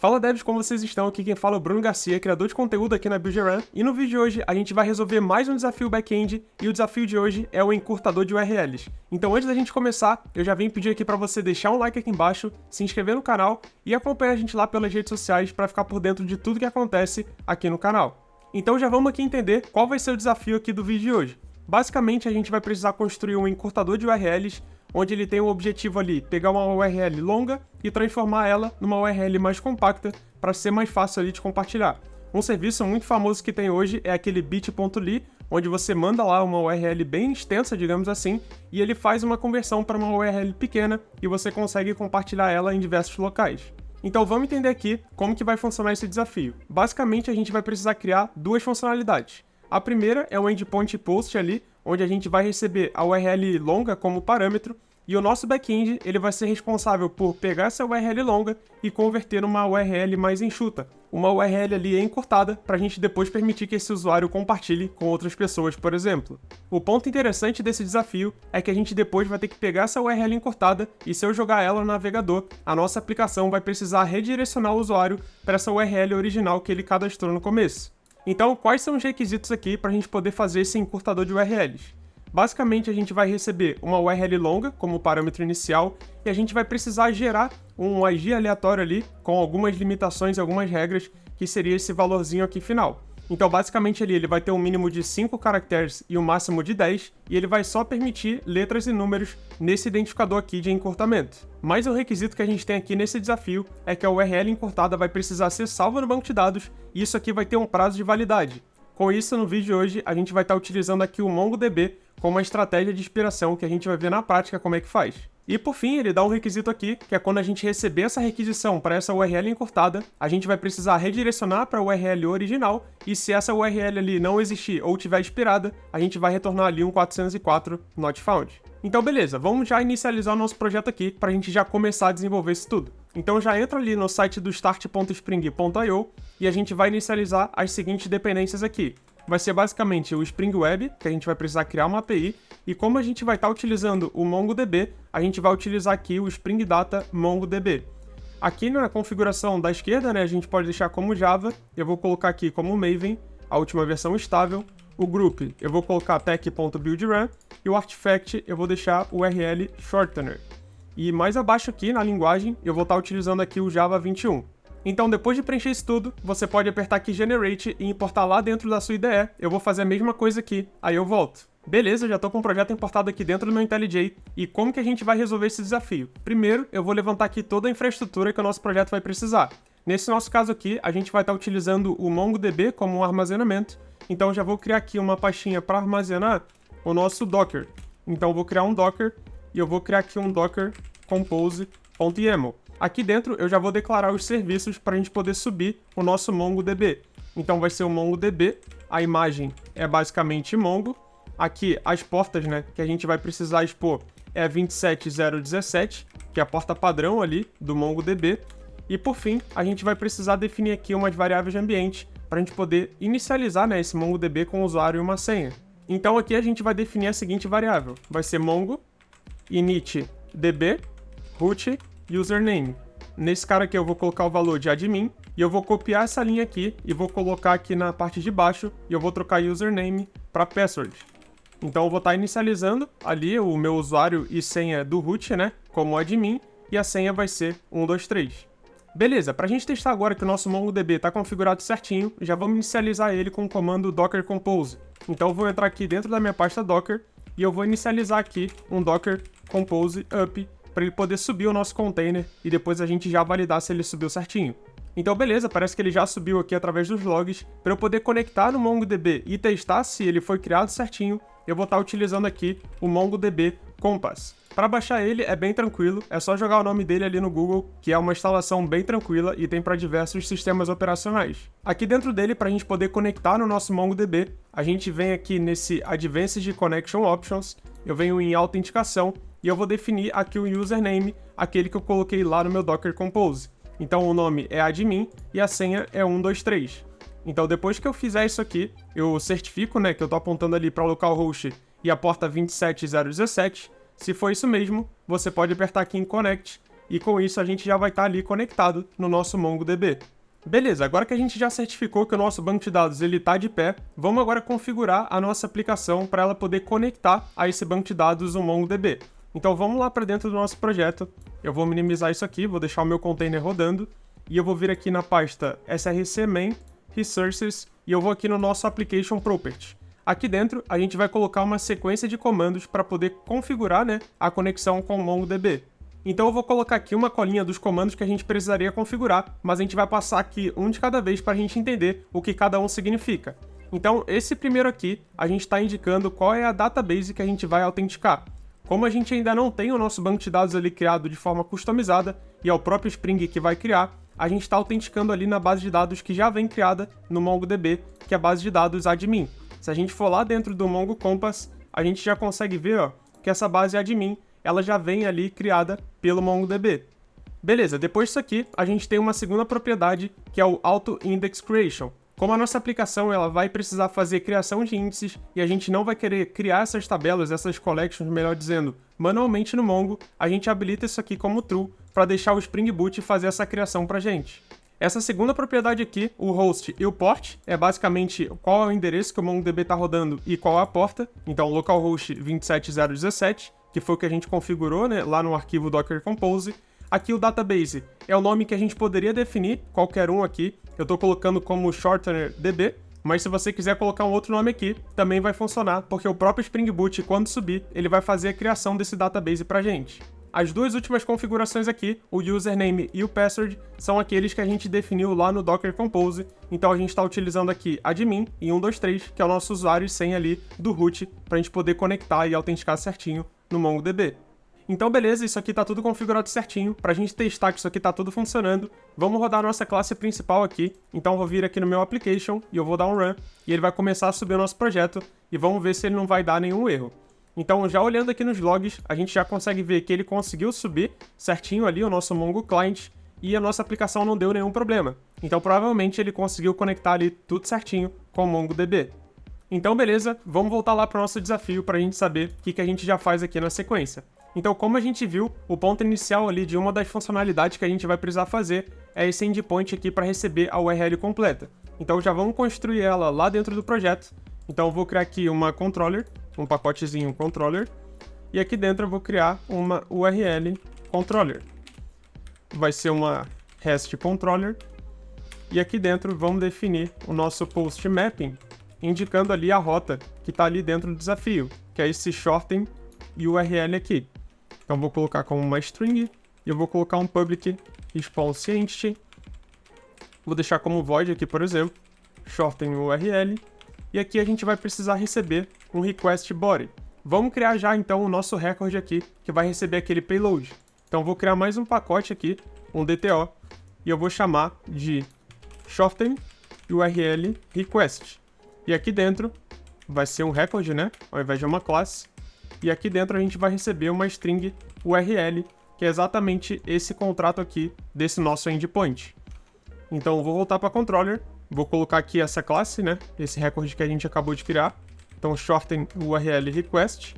Fala devs, como vocês estão? Aqui quem fala é o Bruno Garcia, criador de conteúdo aqui na Builderun, e no vídeo de hoje a gente vai resolver mais um desafio back-end, e o desafio de hoje é o encurtador de URLs. Então antes da gente começar, eu já vim pedir aqui para você deixar um like aqui embaixo, se inscrever no canal e acompanhar a gente lá pelas redes sociais para ficar por dentro de tudo que acontece aqui no canal. Então já vamos aqui entender qual vai ser o desafio aqui do vídeo de hoje. Basicamente a gente vai precisar construir um encurtador de URLs, onde ele tem o objetivo ali, pegar uma URL longa e transformar ela numa URL mais compacta para ser mais fácil ali de compartilhar. Um serviço muito famoso que tem hoje é aquele bit.ly, onde você manda lá uma URL bem extensa, digamos assim, e ele faz uma conversão para uma URL pequena e você consegue compartilhar ela em diversos locais. Então vamos entender aqui como que vai funcionar esse desafio. Basicamente a gente vai precisar criar duas funcionalidades. A primeira é o endpoint post ali, onde a gente vai receber a URL longa como parâmetro, e o nosso back-end ele vai ser responsável por pegar essa URL longa e converter numa URL mais enxuta, uma URL ali encurtada, para a gente depois permitir que esse usuário compartilhe com outras pessoas, por exemplo. O ponto interessante desse desafio é que a gente depois vai ter que pegar essa URL encurtada e se eu jogar ela no navegador, a nossa aplicação vai precisar redirecionar o usuário para essa URL original que ele cadastrou no começo. Então, quais são os requisitos aqui para a gente poder fazer esse encurtador de URLs? Basicamente, a gente vai receber uma URL longa como parâmetro inicial e a gente vai precisar gerar um IG aleatório ali com algumas limitações e algumas regras, que seria esse valorzinho aqui final. Então, basicamente, ele vai ter um mínimo de 5 caracteres e um máximo de 10, e ele vai só permitir letras e números nesse identificador aqui de encurtamento. Mas o requisito que a gente tem aqui nesse desafio é que a URL encurtada vai precisar ser salva no banco de dados, e isso aqui vai ter um prazo de validade. Com isso, no vídeo de hoje, a gente vai estar utilizando aqui o MongoDB como uma estratégia de inspiração que a gente vai ver na prática como é que faz. E por fim, ele dá um requisito aqui, que é quando a gente receber essa requisição para essa URL encurtada, a gente vai precisar redirecionar para a URL original, e se essa URL ali não existir ou estiver expirada, a gente vai retornar ali um 404 not found. Então beleza, vamos já inicializar o nosso projeto aqui para a gente já começar a desenvolver isso tudo. Então já entra ali no site do start.spring.io e a gente vai inicializar as seguintes dependências aqui. Vai ser basicamente o Spring Web, que a gente vai precisar criar uma API, e como a gente vai estar utilizando o MongoDB, a gente vai utilizar aqui o Spring Data MongoDB. Aqui na configuração da esquerda, né, a gente pode deixar como Java, eu vou colocar aqui como Maven, a última versão estável, o Group eu vou colocar tech.buildrun, e o Artifact eu vou deixar o URL Shortener. E mais abaixo aqui na linguagem, eu vou estar utilizando aqui o Java 21. Então, depois de preencher isso tudo, você pode apertar aqui Generate e importar lá dentro da sua IDE. Eu vou fazer a mesma coisa aqui, aí eu volto. Beleza, já estou com o projeto importado aqui dentro do meu IntelliJ. E como que a gente vai resolver esse desafio? Primeiro, eu vou levantar aqui toda a infraestrutura que o nosso projeto vai precisar. Nesse nosso caso aqui, a gente vai estar utilizando o MongoDB como um armazenamento. Então, eu já vou criar aqui uma pastinha para armazenar o nosso Docker. Então, eu vou criar um Docker e eu vou criar aqui um Docker compose.yaml. Aqui dentro eu já vou declarar os serviços para a gente poder subir o nosso MongoDB. Então vai ser o MongoDB, a imagem é basicamente Mongo. Aqui as portas, né, que a gente vai precisar expor é 27017, que é a porta padrão ali do MongoDB. E por fim, a gente vai precisar definir aqui umas variáveis de ambiente para a gente poder inicializar, né, esse MongoDB com o usuário e uma senha. Então aqui a gente vai definir a seguinte variável. Vai ser mongo initDB root username. Nesse cara aqui eu vou colocar o valor de admin e eu vou copiar essa linha aqui e vou colocar aqui na parte de baixo e eu vou trocar username para password. Então eu vou estar inicializando ali o meu usuário e senha do root, né, como admin, e a senha vai ser 123. Beleza, para a gente testar agora que o nosso MongoDB está configurado certinho, já vamos inicializar ele com o comando docker compose. Então eu vou entrar aqui dentro da minha pasta docker e eu vou inicializar aqui um docker compose up para ele poder subir o nosso container e depois a gente já validar se ele subiu certinho. Então beleza, parece que ele já subiu aqui através dos logs. Para eu poder conectar no MongoDB e testar se ele foi criado certinho, eu vou estar utilizando aqui o MongoDB Compass. Para baixar ele é bem tranquilo, é só jogar o nome dele ali no Google, que é uma instalação bem tranquila e tem para diversos sistemas operacionais. Aqui dentro dele, para a gente poder conectar no nosso MongoDB, a gente vem aqui nesse Advanced Connection Options, eu venho em autenticação, e eu vou definir aqui o username, aquele que eu coloquei lá no meu Docker Compose. Então o nome é admin e a senha é 123. Então depois que eu fizer isso aqui, eu certifico, né, que eu estou apontando ali para o localhost e a porta 27017. Se for isso mesmo, você pode apertar aqui em Connect e com isso a gente já vai estar ali conectado no nosso MongoDB. Beleza, agora que a gente já certificou que o nosso banco de dados está de pé, vamos agora configurar a nossa aplicação para ela poder conectar a esse banco de dados no MongoDB. Então vamos lá para dentro do nosso projeto, eu vou minimizar isso aqui, vou deixar o meu container rodando, e eu vou vir aqui na pasta src main, resources, e eu vou aqui no nosso application property. Aqui dentro a gente vai colocar uma sequência de comandos para poder configurar, né, a conexão com o MongoDB. Então eu vou colocar aqui uma colinha dos comandos que a gente precisaria configurar, mas a gente vai passar aqui um de cada vez para a gente entender o que cada um significa. Então esse primeiro aqui, a gente está indicando qual é a database que a gente vai autenticar. Como a gente ainda não tem o nosso banco de dados ali criado de forma customizada, e é o próprio Spring que vai criar, a gente está autenticando ali na base de dados que já vem criada no MongoDB, que é a base de dados admin. Se a gente for lá dentro do Mongo Compass, a gente já consegue ver, ó, que essa base admin ela já vem ali criada pelo MongoDB. Beleza, depois disso aqui, a gente tem uma segunda propriedade, que é o Auto Index Creation. Como a nossa aplicação ela vai precisar fazer criação de índices e a gente não vai querer criar essas tabelas, essas collections, melhor dizendo, manualmente no Mongo, a gente habilita isso aqui como true para deixar o Spring Boot fazer essa criação para a gente. Essa segunda propriedade aqui, o host e o port, é basicamente qual é o endereço que o MongoDB está rodando e qual é a porta. Então, localhost 27017, que foi o que a gente configurou, né, lá no arquivo Docker Compose. Aqui o database é o nome que a gente poderia definir, qualquer um aqui. Eu estou colocando como shortener DB, mas se você quiser colocar um outro nome aqui, também vai funcionar, porque o próprio Spring Boot, quando subir, ele vai fazer a criação desse database para a gente. As duas últimas configurações aqui, o username e o password, são aqueles que a gente definiu lá no Docker Compose, então a gente está utilizando aqui admin e 123, que é o nosso usuário e senha ali do root, para a gente poder conectar e autenticar certinho no MongoDB. Então beleza, isso aqui está tudo configurado certinho, para a gente testar que isso aqui está tudo funcionando, vamos rodar a nossa classe principal aqui, então eu vou vir aqui no meu application e eu vou dar um run, e ele vai começar a subir o nosso projeto, e vamos ver se ele não vai dar nenhum erro. Então, já olhando aqui nos logs, a gente já consegue ver que ele conseguiu subir certinho ali o nosso Mongo Client e a nossa aplicação não deu nenhum problema. Então, provavelmente ele conseguiu conectar ali tudo certinho com o MongoDB. Então, beleza, vamos voltar lá para o nosso desafio para a gente saber o que a gente já faz aqui na sequência. Então, como a gente viu, o ponto inicial ali de uma das funcionalidades que a gente vai precisar fazer é esse endpoint aqui para receber a URL completa. Então, já vamos construir ela lá dentro do projeto. Então, eu vou criar aqui uma controller, um pacotezinho controller, e aqui dentro eu vou criar uma URL controller. Vai ser uma REST controller, e aqui dentro vamos definir o nosso post mapping, indicando ali a rota que está ali dentro do desafio, que é esse shorten URL aqui. Então vou colocar como uma string, e eu vou colocar um public response entity, vou deixar como void aqui, por exemplo, shorten URL, e aqui a gente vai precisar receber um request body. Vamos criar já então o nosso record aqui, que vai receber aquele payload. Então vou criar mais um pacote aqui, um DTO, e eu vou chamar de shorten URL request. E aqui dentro vai ser um record, né, ao invés de uma classe. E aqui dentro a gente vai receber uma string URL, que é exatamente esse contrato aqui desse nosso endpoint. Então eu vou voltar para controller. Vou colocar aqui essa classe, né? Esse record que a gente acabou de criar. Então, shorten URL request.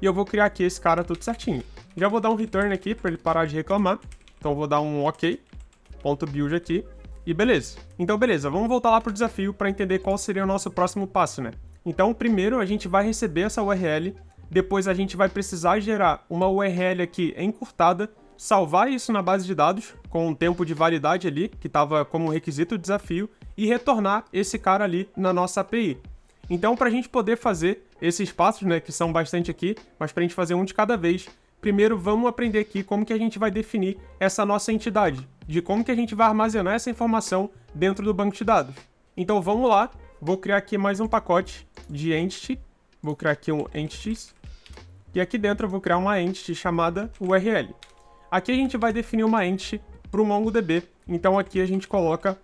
E eu vou criar aqui esse cara tudo certinho. Já vou dar um return aqui para ele parar de reclamar. Então, vou dar um ok.build aqui. E beleza. Então, beleza. Vamos voltar lá para o desafio para entender qual seria o nosso próximo passo, né? Então, primeiro a gente vai receber essa URL. Depois a gente vai precisar gerar uma URL aqui encurtada, salvar isso na base de dados, com um tempo de validade ali, que estava como requisito do desafio, e retornar esse cara ali na nossa API. Então, para a gente poder fazer esses passos, né, que são bastante aqui, mas para a gente fazer um de cada vez, primeiro vamos aprender aqui como que a gente vai definir essa nossa entidade, de como que a gente vai armazenar essa informação dentro do banco de dados. Então, vamos lá, vou criar aqui mais um pacote de entity, vou criar aqui um entities, e aqui dentro eu vou criar uma entity chamada URL. Aqui a gente vai definir uma entity para o MongoDB, então aqui a gente coloca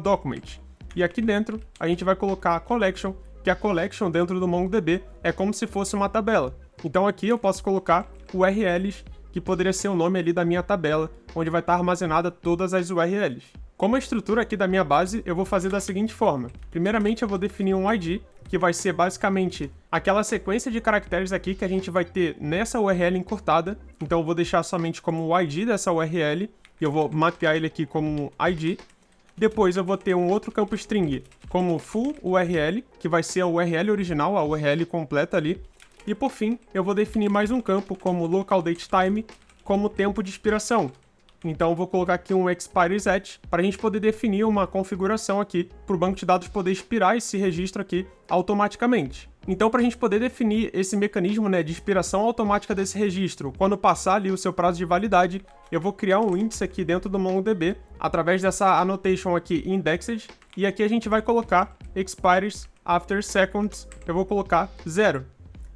@document. E aqui dentro a gente vai colocar a collection, que a collection dentro do MongoDB é como se fosse uma tabela. Então aqui eu posso colocar URLs, que poderia ser o nome ali da minha tabela, onde vai estar armazenada todas as URLs. Como a estrutura aqui da minha base, eu vou fazer da seguinte forma. Primeiramente, eu vou definir um ID, que vai ser basicamente aquela sequência de caracteres aqui que a gente vai ter nessa URL encurtada. Então, eu vou deixar somente como o ID dessa URL, e eu vou mapear ele aqui como ID. Depois, eu vou ter um outro campo string como full URL, que vai ser a URL original, a URL completa ali. E, por fim, eu vou definir mais um campo como local datetime, como tempo de expiração. Então, eu vou colocar aqui um expireSet para a gente poder definir uma configuração aqui para o banco de dados poder expirar esse registro aqui automaticamente. Então, para a gente poder definir esse mecanismo, né, de expiração automática desse registro, quando passar ali o seu prazo de validade, eu vou criar um índice aqui dentro do MongoDB através dessa annotation aqui indexed, e aqui a gente vai colocar expires after seconds, eu vou colocar 0.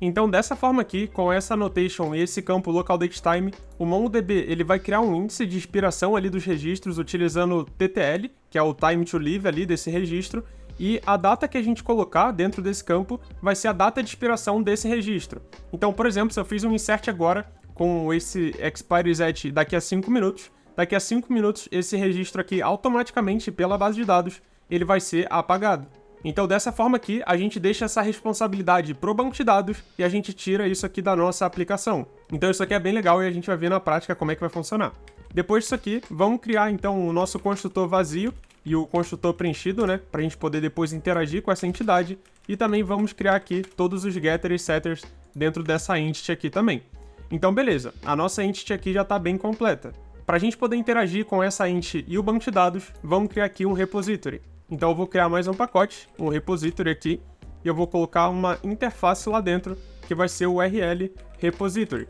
Então, dessa forma aqui, com essa annotation e esse campo local datetime, o MongoDB ele vai criar um índice de expiração ali dos registros utilizando TTL, que é o time to live ali desse registro, e a data que a gente colocar dentro desse campo vai ser a data de expiração desse registro. Então, por exemplo, se eu fiz um insert agora com esse expireSet daqui a 5 minutos, daqui a 5 minutos esse registro aqui automaticamente pela base de dados ele vai ser apagado. Então, dessa forma aqui, a gente deixa essa responsabilidade pro banco de dados e a gente tira isso aqui da nossa aplicação. Então, isso aqui é bem legal e a gente vai ver na prática como é que vai funcionar. Depois disso aqui, vamos criar, então, o nosso construtor vazio e o construtor preenchido, né? Para a gente poder depois interagir com essa entidade. E também vamos criar aqui todos os getters e setters dentro dessa entity aqui também. Então, beleza. A nossa entity aqui já está bem completa. Para a gente poder interagir com essa entity e o banco de dados, vamos criar aqui um repository. Então eu vou criar mais um pacote, um repository aqui, e eu vou colocar uma interface lá dentro, que vai ser o URL repository.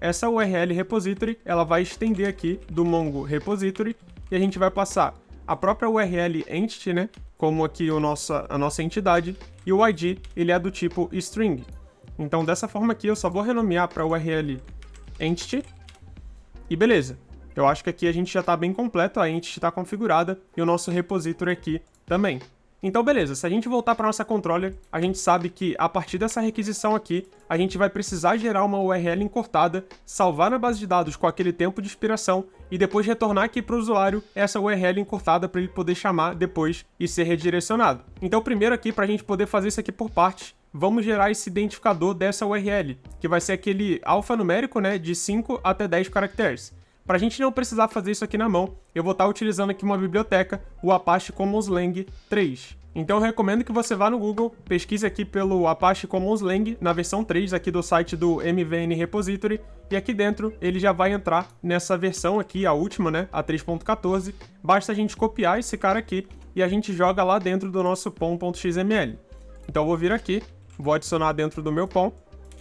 Essa URL repository, ela vai estender aqui do Mongo repository, e a gente vai passar a própria URL entity, né, como aqui a nossa entidade, e o ID, ele é do tipo string. Então dessa forma aqui eu só vou renomear para URL entity, e beleza. Eu acho que aqui a gente já está bem completo, a entity está configurada, e o nosso repository aqui também. Então, beleza, se a gente voltar para nossa controller, a gente sabe que a partir dessa requisição aqui, a gente vai precisar gerar uma URL encurtada, salvar na base de dados com aquele tempo de expiração e depois retornar aqui para o usuário essa URL encurtada para ele poder chamar depois e ser redirecionado. Então, primeiro aqui, para a gente poder fazer isso aqui por partes, vamos gerar esse identificador dessa URL, que vai ser aquele alfanumérico, né, de 5 até 10 caracteres. Para a gente não precisar fazer isso aqui na mão, eu vou estar utilizando aqui uma biblioteca, o Apache Commons Lang 3. Então eu recomendo que você vá no Google, pesquise aqui pelo Apache Commons Lang na versão 3 aqui do site do MVN Repository, e aqui dentro ele já vai entrar nessa versão aqui, a última, né, a 3.14. Basta a gente copiar esse cara aqui e a gente joga lá dentro do nosso pom.xml. Então eu vou vir aqui, vou adicionar dentro do meu pom,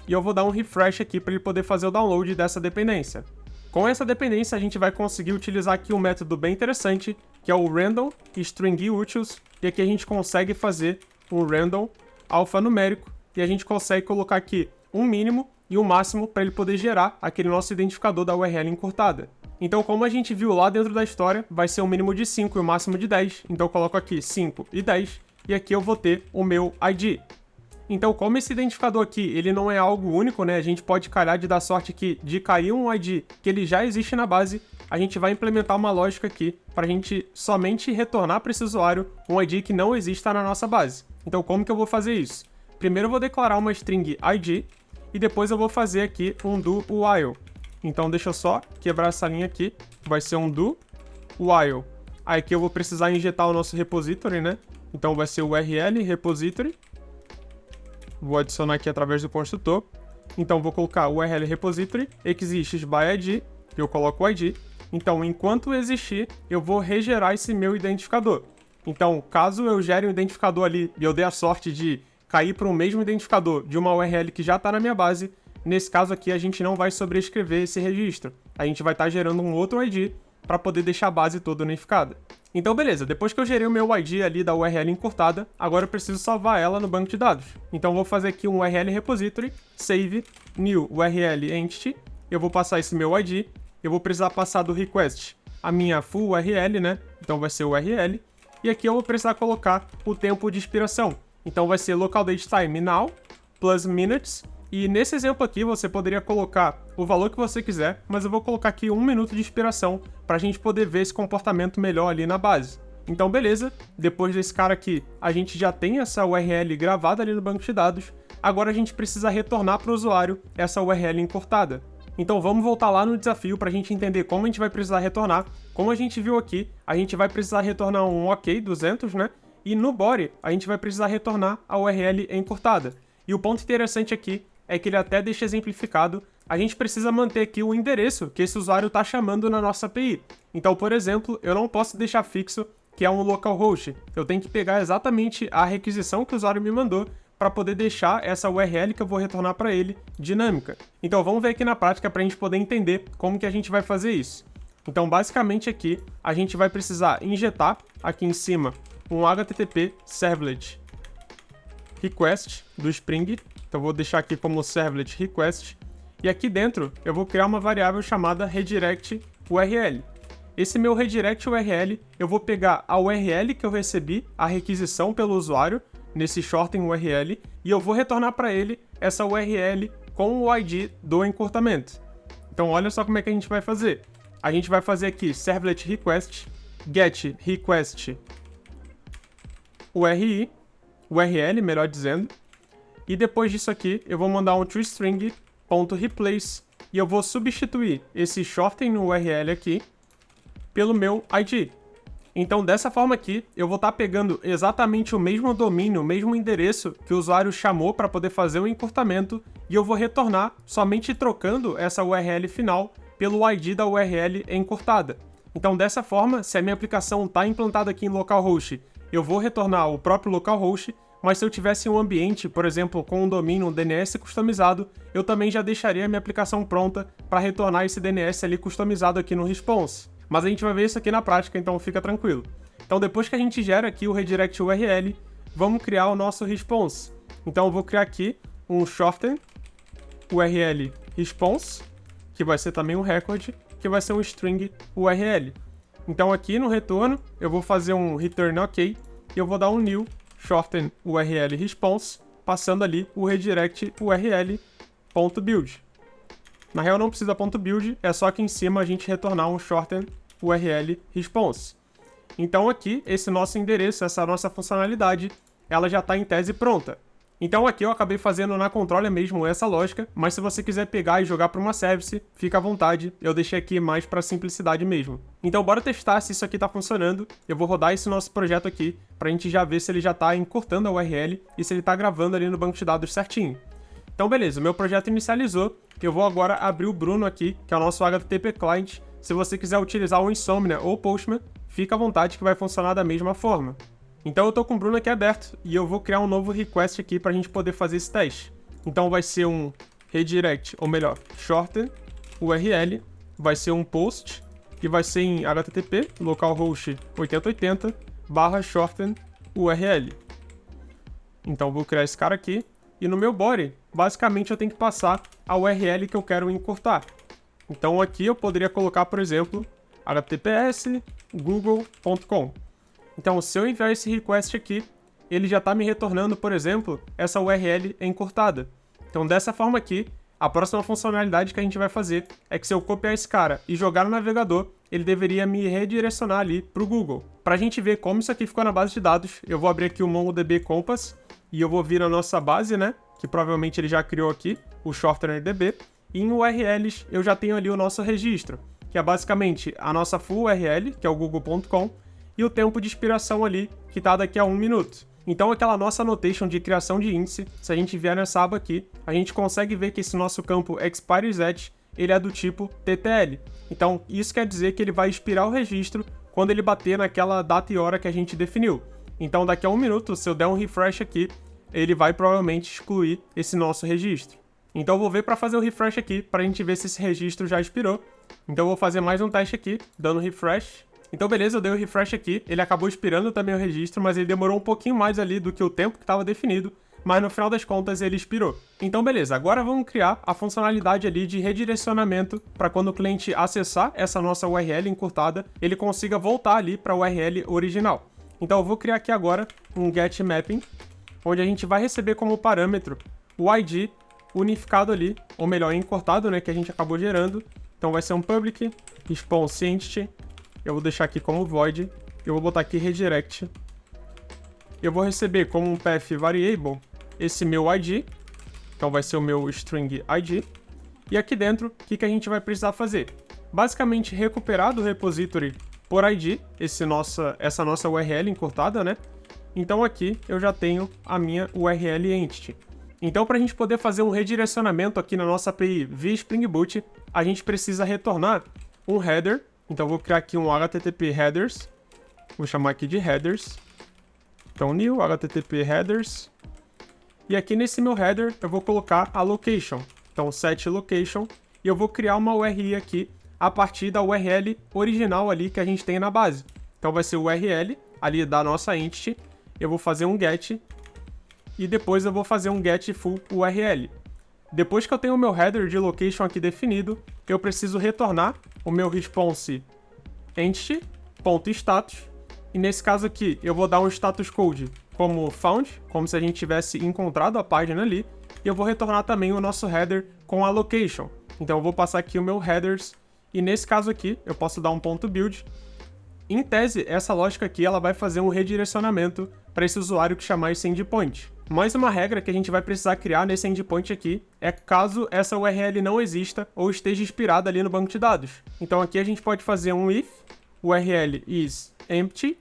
e eu vou dar um refresh aqui para ele poder fazer o download dessa dependência. Com essa dependência, a gente vai conseguir utilizar aqui um método bem interessante, que é o random string utils, e aqui a gente consegue fazer um random alfanumérico, e a gente consegue colocar aqui um mínimo e um máximo para ele poder gerar aquele nosso identificador da URL encurtada. Então, como a gente viu lá dentro da história, vai ser um mínimo de 5 e um máximo de 10, então eu coloco aqui 5 e 10, e aqui eu vou ter o meu ID. Então, como esse identificador aqui, ele não é algo único, né? A gente pode calhar de dar sorte aqui de cair um ID que ele já existe na base, a gente vai implementar uma lógica aqui para a gente somente retornar para esse usuário um ID que não exista na nossa base. Então, como que eu vou fazer isso? Primeiro eu vou declarar uma string ID e depois eu vou fazer aqui um do while. Então, deixa eu só quebrar essa linha aqui, vai ser um do while. Aí aqui eu vou precisar injetar o nosso repository, né? Então, vai ser o URL repository. Vou adicionar aqui através do construtor. Então, vou colocar o URL repository exists by ID, eu coloco o ID. Então, enquanto existir, eu vou regerar esse meu identificador. Então, caso eu gere um identificador ali e eu dê a sorte de cair para o mesmo identificador de uma URL que já está na minha base, nesse caso aqui a gente não vai sobrescrever esse registro. A gente vai estar gerando um outro ID para poder deixar a base toda unificada. Então beleza, depois que eu gerei o meu ID ali da URL encurtada, agora eu preciso salvar ela no banco de dados. Então eu vou fazer aqui um URL repository, save, new URL entity, eu vou passar esse meu ID, eu vou precisar passar do request a minha full URL, né? Então vai ser URL, e aqui eu vou precisar colocar o tempo de expiração. Então vai ser local datetime now, plus minutes, E nesse exemplo aqui você poderia colocar o valor que você quiser, mas eu vou colocar aqui 1 minuto de inspiração para a gente poder ver esse comportamento melhor ali na base. Então beleza, depois desse cara aqui, a gente já tem essa URL gravada ali no banco de dados, agora a gente precisa retornar para o usuário essa URL encurtada. Então vamos voltar lá no desafio para a gente entender como a gente vai precisar retornar. Como a gente viu aqui, a gente vai precisar retornar um OK 200, né? E no body, a gente vai precisar retornar a URL encurtada. E o ponto interessante aqui é que ele até deixa exemplificado, a gente precisa manter aqui o endereço que esse usuário está chamando na nossa API. Então, por exemplo, eu não posso deixar fixo que é um localhost. Eu tenho que pegar exatamente a requisição que o usuário me mandou para poder deixar essa URL que eu vou retornar para ele dinâmica. Então, vamos ver aqui na prática para a gente poder entender como que a gente vai fazer isso. Então, basicamente aqui, a gente vai precisar injetar aqui em cima um HTTP Servlet Request do Spring. Então, vou deixar aqui como Servlet Request. E aqui dentro, eu vou criar uma variável chamada redirect URL. Esse meu redirect URL, eu vou pegar a URL que eu recebi, a requisição pelo usuário, nesse shorten URL, e eu vou retornar para ele essa URL com o ID do encurtamento. Então, olha só como é que a gente vai fazer. A gente vai fazer aqui Servlet Request, get request URL, melhor dizendo, e depois disso aqui, eu vou mandar um toString.replace e eu vou substituir esse shorten URL aqui pelo meu ID. Então, dessa forma aqui, eu vou estar pegando exatamente o mesmo domínio, o mesmo endereço que o usuário chamou para poder fazer o encurtamento e eu vou retornar somente trocando essa URL final pelo ID da URL encurtada. Então, dessa forma, se a minha aplicação está implantada aqui em localhost, eu vou retornar o próprio localhost, mas se eu tivesse um ambiente, por exemplo, com um domínio, um DNS customizado, eu também já deixaria a minha aplicação pronta para retornar esse DNS ali customizado aqui no response. Mas a gente vai ver isso aqui na prática, então fica tranquilo. Então depois que a gente gera aqui o redirect URL, vamos criar o nosso response. Então eu vou criar aqui um shorten URL response, que vai ser também um record, que vai ser um string URL. Então aqui no retorno, eu vou fazer um return OK, e eu vou dar um new shorten URL response, passando ali o redirect URL.build. Na real não precisa .build, é só aqui em cima a gente retornar um shorten URL response. Então aqui, esse nosso endereço, essa nossa funcionalidade, ela já está em tese pronta. Então aqui eu acabei fazendo na controller mesmo essa lógica, mas se você quiser pegar e jogar para uma service, fica à vontade, eu deixei aqui mais para simplicidade mesmo. Então bora testar se isso aqui está funcionando, eu vou rodar esse nosso projeto aqui, para a gente já ver se ele já está encurtando a URL e se ele está gravando ali no banco de dados certinho. Então beleza, meu projeto inicializou, eu vou agora abrir o Bruno aqui, que é o nosso HTTP Client. Se você quiser utilizar o Insomnia ou o Postman, fica à vontade que vai funcionar da mesma forma. Então eu tô com o Bruno aqui aberto e eu vou criar um novo request aqui para a gente poder fazer esse teste. Então vai ser um redirect, ou melhor, shorten URL, vai ser um post, que vai ser em HTTP, localhost 8080, /shorten URL. Então vou criar esse cara aqui, e no meu body, basicamente eu tenho que passar a URL que eu quero encurtar. Então aqui eu poderia colocar, por exemplo, https google.com. Então, se eu enviar esse request aqui, ele já está me retornando, por exemplo, essa URL encurtada. Então, dessa forma aqui, a próxima funcionalidade que a gente vai fazer é que se eu copiar esse cara e jogar no navegador, ele deveria me redirecionar ali para o Google. Para a gente ver como isso aqui ficou na base de dados, eu vou abrir aqui o MongoDB Compass e eu vou vir na nossa base, né, que provavelmente ele já criou aqui, o shortener DB, e em URLs eu já tenho ali o nosso registro, que é basicamente a nossa full URL, que é o google.com, e o tempo de expiração ali, que está daqui a 1 minuto. Então aquela nossa annotation de criação de índice, se a gente vier nessa aba aqui, a gente consegue ver que esse nosso campo expires@, ele é do tipo TTL. Então isso quer dizer que ele vai expirar o registro quando ele bater naquela data e hora que a gente definiu. Então daqui a 1 minuto, se eu der um refresh aqui, ele vai provavelmente excluir esse nosso registro. Então eu vou ver para fazer o refresh aqui, para a gente ver se esse registro já expirou. Então eu vou fazer mais um teste aqui, dando refresh. Então beleza, eu dei o refresh aqui, ele acabou expirando também o registro, mas ele demorou um pouquinho mais ali do que o tempo que estava definido, mas no final das contas ele expirou. Então beleza, agora vamos criar a funcionalidade ali de redirecionamento para quando o cliente acessar essa nossa URL encurtada, ele consiga voltar ali para a URL original. Então eu vou criar aqui agora um getMapping, onde a gente vai receber como parâmetro o ID unificado ali, ou melhor, encurtado, né, que a gente acabou gerando. Então vai ser um public response entity. Eu vou deixar aqui como void. Eu vou botar aqui redirect. Eu vou receber como um path variable esse meu ID. Então vai ser o meu string ID. E aqui dentro, o que a gente vai precisar fazer? Basicamente recuperar do repository por ID essa nossa URL encurtada, né? Então aqui eu já tenho a minha URL entity. Então para a gente poder fazer um redirecionamento aqui na nossa API via Spring Boot, a gente precisa retornar um header. Então eu vou criar aqui um HTTP headers. Vou chamar aqui de headers. Então new HTTP headers. E aqui nesse meu header eu vou colocar a location. Então set location. E eu vou criar uma URL aqui a partir da URL original ali que a gente tem na base. Então vai ser o URL ali da nossa entity. Eu vou fazer um get. E depois eu vou fazer um get full URL. Depois que eu tenho o meu header de location aqui definido, eu preciso retornar o meu response entity.status. E nesse caso aqui, eu vou dar um status code como found, como se a gente tivesse encontrado a página ali. E eu vou retornar também o nosso header com a location. Então eu vou passar aqui o meu headers. E nesse caso aqui, eu posso dar um ponto .build. Em tese, essa lógica aqui ela vai fazer um redirecionamento para esse usuário que chamar esse endpoint. Mais uma regra que a gente vai precisar criar nesse endpoint aqui é caso essa URL não exista ou esteja expirada ali no banco de dados. Então aqui a gente pode fazer um if URL is empty.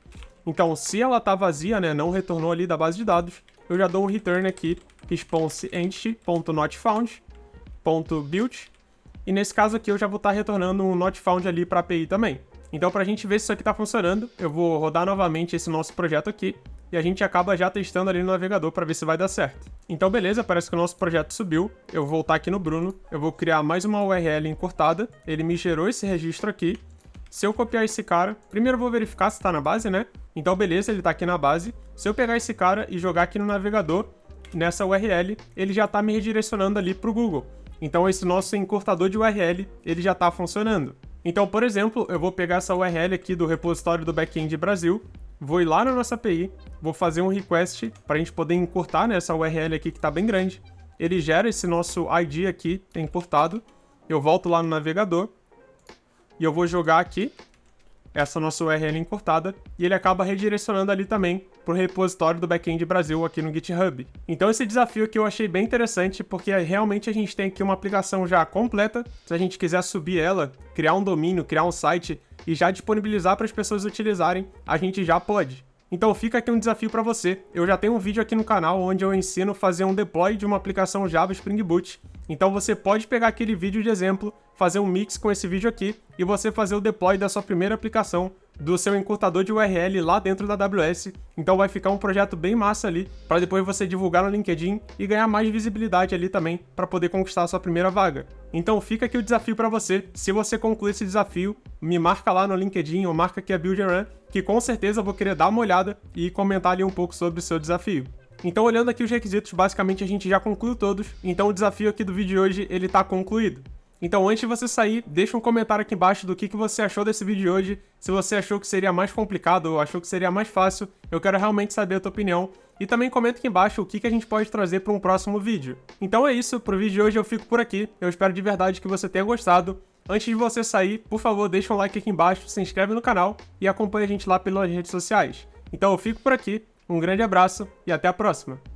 Então se ela está vazia, né, não retornou ali da base de dados, eu já dou um return aqui response entity.notfound.build. E nesse caso aqui eu já vou estar retornando um not found ali para a API também. Então para a gente ver se isso aqui está funcionando, eu vou rodar novamente esse nosso projeto aqui e a gente acaba já testando ali no navegador para ver se vai dar certo. Então beleza, parece que o nosso projeto subiu. Eu vou voltar aqui no Bruno, eu vou criar mais uma URL encurtada, ele me gerou esse registro aqui. Se eu copiar esse cara, primeiro eu vou verificar se está na base, né? Então beleza, ele está aqui na base. Se eu pegar esse cara e jogar aqui no navegador, nessa URL, ele já está me redirecionando ali para o Google. Então esse nosso encurtador de URL, ele já está funcionando. Então, por exemplo, eu vou pegar essa URL aqui do repositório do Backend Brasil, vou ir lá na nossa API, vou fazer um request para a gente poder encurtar nessa URL aqui que está bem grande. Ele gera esse nosso ID aqui encurtado, eu volto lá no navegador e eu vou jogar aqui essa nossa URL encurtada e ele acaba redirecionando ali também para o repositório do Backend Brasil aqui no GitHub. Então esse desafio aqui eu achei bem interessante porque realmente a gente tem aqui uma aplicação já completa. Se a gente quiser subir ela, criar um domínio, criar um site e já disponibilizar para as pessoas utilizarem, a gente já pode. Então fica aqui um desafio para você. Eu já tenho um vídeo aqui no canal onde eu ensino a fazer um deploy de uma aplicação Java Spring Boot. Então você pode pegar aquele vídeo de exemplo, fazer um mix com esse vídeo aqui e você fazer o deploy da sua primeira aplicação do seu encurtador de URL lá dentro da AWS. Então vai ficar um projeto bem massa ali para depois você divulgar no LinkedIn e ganhar mais visibilidade ali também para poder conquistar a sua primeira vaga. Então fica aqui o desafio para você. Se você concluir esse desafio, me marca lá no LinkedIn ou marca aqui a Build and Run, que com certeza eu vou querer dar uma olhada e comentar ali um pouco sobre o seu desafio. Então olhando aqui os requisitos, basicamente a gente já concluiu todos, então o desafio aqui do vídeo de hoje ele tá concluído. Então antes de você sair, deixa um comentário aqui embaixo do que você achou desse vídeo de hoje, se você achou que seria mais complicado ou achou que seria mais fácil, eu quero realmente saber a tua opinião. E também comenta aqui embaixo o que a gente pode trazer para um próximo vídeo. Então é isso, pro vídeo de hoje eu fico por aqui, eu espero de verdade que você tenha gostado. Antes de você sair, por favor, deixa um like aqui embaixo, se inscreve no canal e acompanha a gente lá pelas redes sociais. Então eu fico por aqui, um grande abraço e até a próxima!